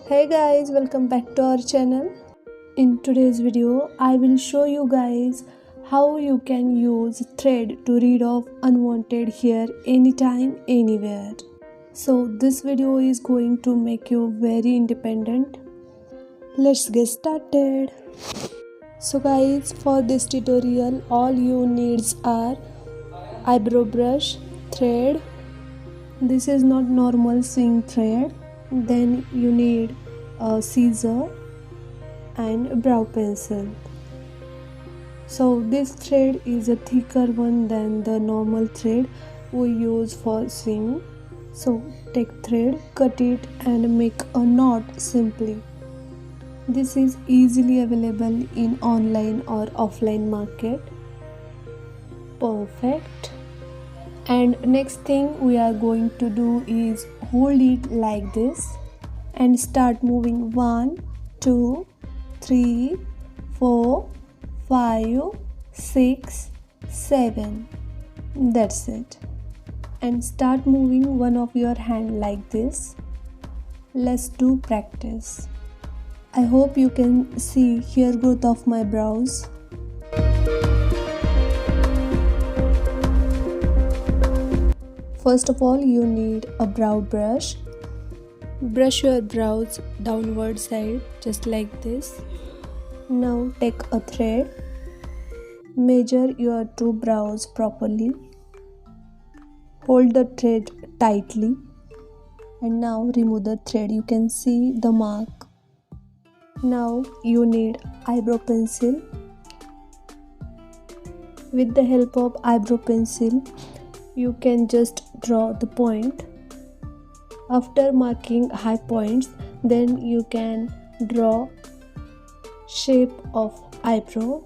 Hey guys, welcome back to our channel. In today's video, I will show you guys how you can use thread to rid off unwanted hair anytime, anywhere. So this video is going to make you very independent. Let's get started. So guys, for this tutorial, all you needs are eyebrow brush, thread. This is not normal swing thread. Then you need a scissor and a brow pencil. So this thread is a thicker one than the normal thread we use for swing. So take thread, cut it and make a knot simply. This is easily available in online or offline market. Perfect. And next thing we are going to do is hold it like this and start moving 1, 2, 3, 4, 5, 6, 7. That's it. And start moving one of your hand like this. Let's do practice. I hope you can see hair growth of my brows. First of all, you need a brow brush. Brush your brows downward side just like this. Now take a thread. Measure your two brows properly. Hold the thread tightly. And now remove the thread. You can see the mark. Now you need eyebrow pencil. With the help of eyebrow pencil, you can just draw the point. After marking high points, then you can draw shape of eyebrow.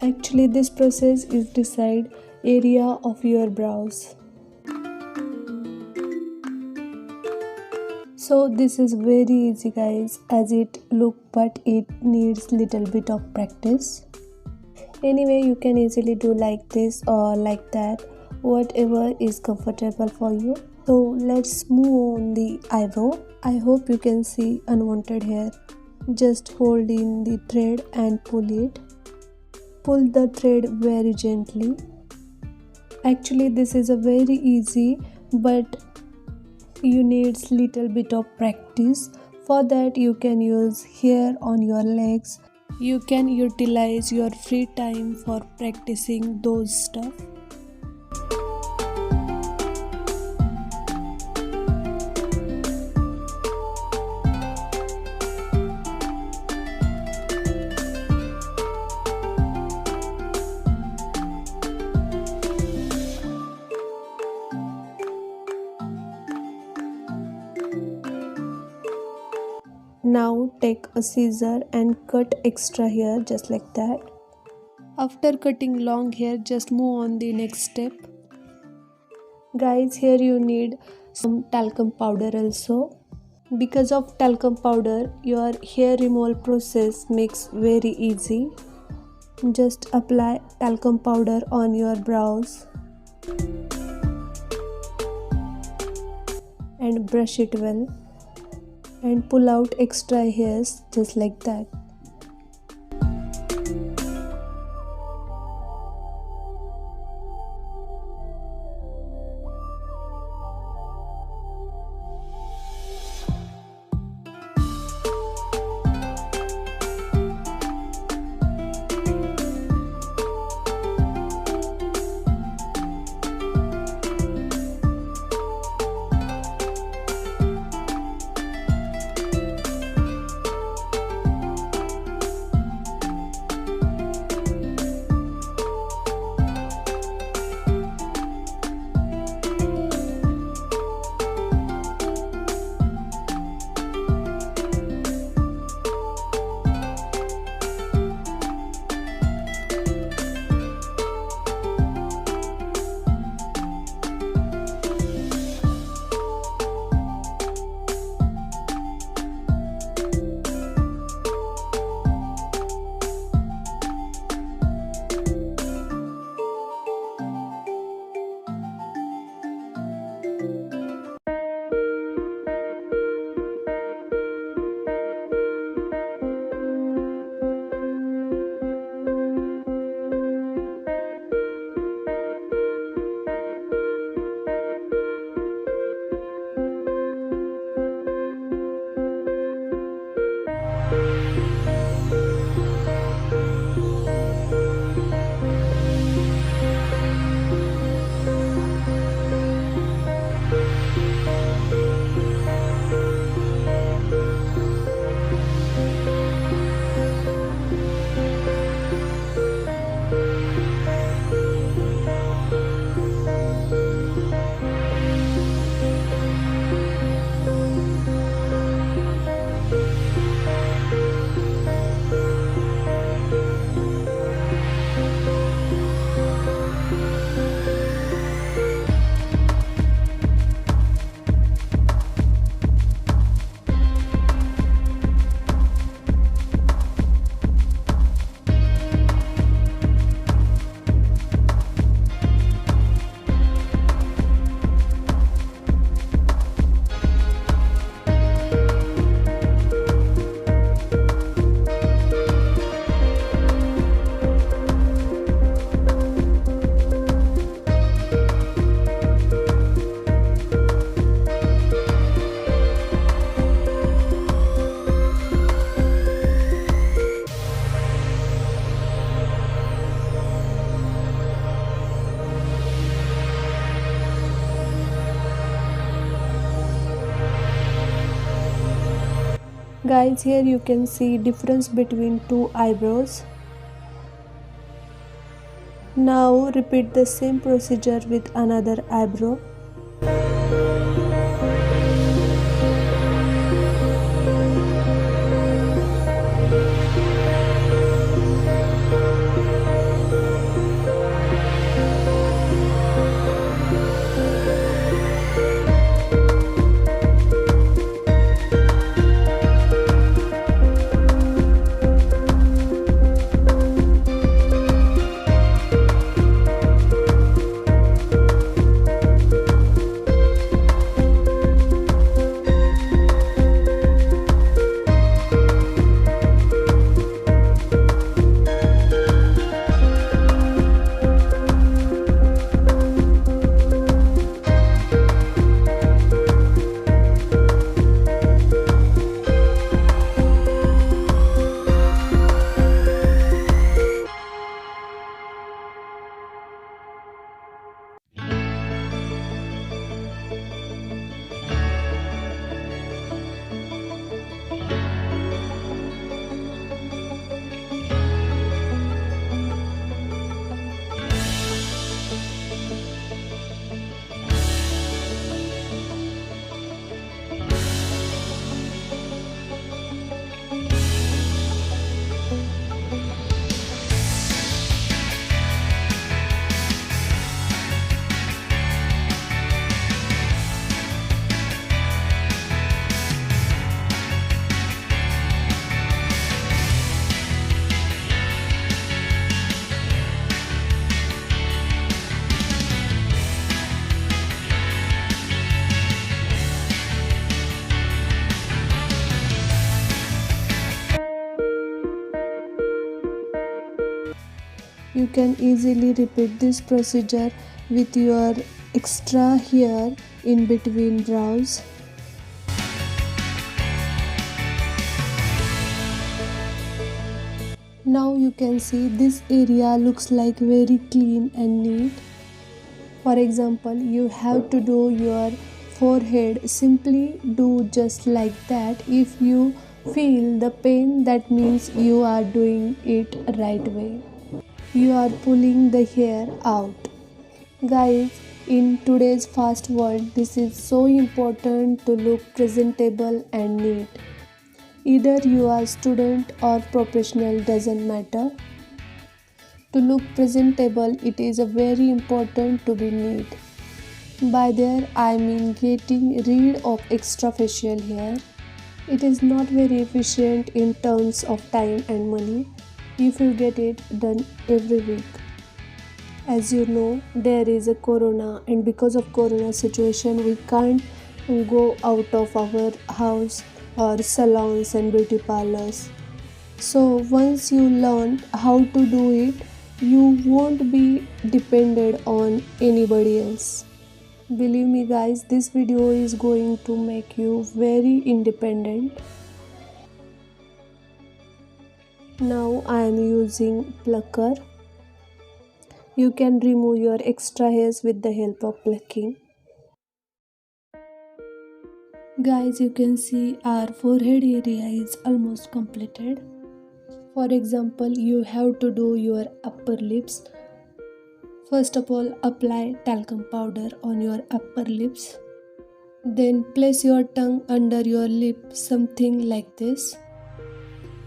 Actually, this process is decide area of your brows. So this is very easy guys, as it look, but it needs little bit of practice. Anyway, you can easily do like this or like that, whatever is comfortable for you. So let's move on the eyebrow. I hope you can see unwanted hair. Just hold in the thread and pull it. Pull the thread very gently. Actually, this is a very easy, but you need little bit of practice. For that, you can use hair on your legs. You can utilize your free time for practicing those stuff. Now take a scissor and cut extra hair just like that. After cutting long hair, just move on the next step. Guys, here you need some talcum powder also. Because of talcum powder, your hair removal process makes very easy. Just apply talcum powder on your brows and brush it well. And pull out extra hairs just like that. Guys, here you can see difference between two eyebrows. Now repeat the same procedure with another eyebrow. You can easily repeat this procedure with your extra hair in between brows. Now you can see this area looks like very clean and neat. For example, you have to do your forehead, simply do just like that. If you feel the pain, that means you are doing it right way. You are pulling the hair out. Guys, in today's fast world, this is so important to look presentable and neat. Either you are student or professional, doesn't matter. To look presentable, it is very important to be neat. By there, I mean getting rid of extra facial hair. It is not very efficient in terms of time and money if you get it done every week. As you know, there is a corona, and because of corona situation we can't go out of our house or salons and beauty parlors. So once you learn how to do it, you won't be dependent on anybody else. Believe me guys, this video is going to make you very independent. Now I am using plucker. You can remove your extra hairs with the help of plucking. Guys, you can see our forehead area is almost completed. For example, you have to do your upper lips. First of all, apply talcum powder on your upper lips. Then place your tongue under your lip, something like this.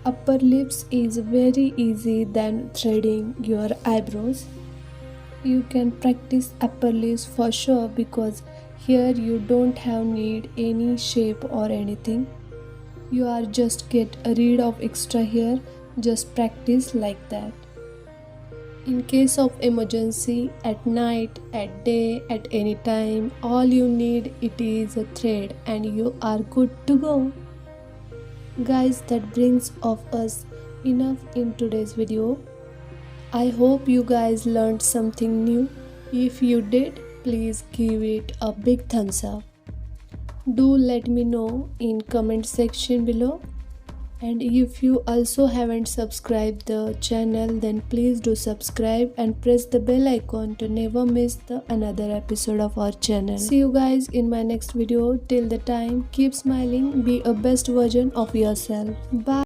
Upper lips is very easy than threading your eyebrows. You can practice upper lips for sure because here you don't have need any shape or anything. You are just get rid of extra hair, just practice like that. In case of emergency, at night, at day, at any time, all you need it is a thread and you are good to go. Guys, that brings of us enough in today's video. I hope you guys learned something new. If you did, please give it a big thumbs up. Do let me know in comment section below. And if you also haven't subscribed the channel, then please do subscribe and press the bell icon to never miss the another episode of our channel. See you guys in my next video. Till the time, keep smiling, be a best version of yourself. Bye.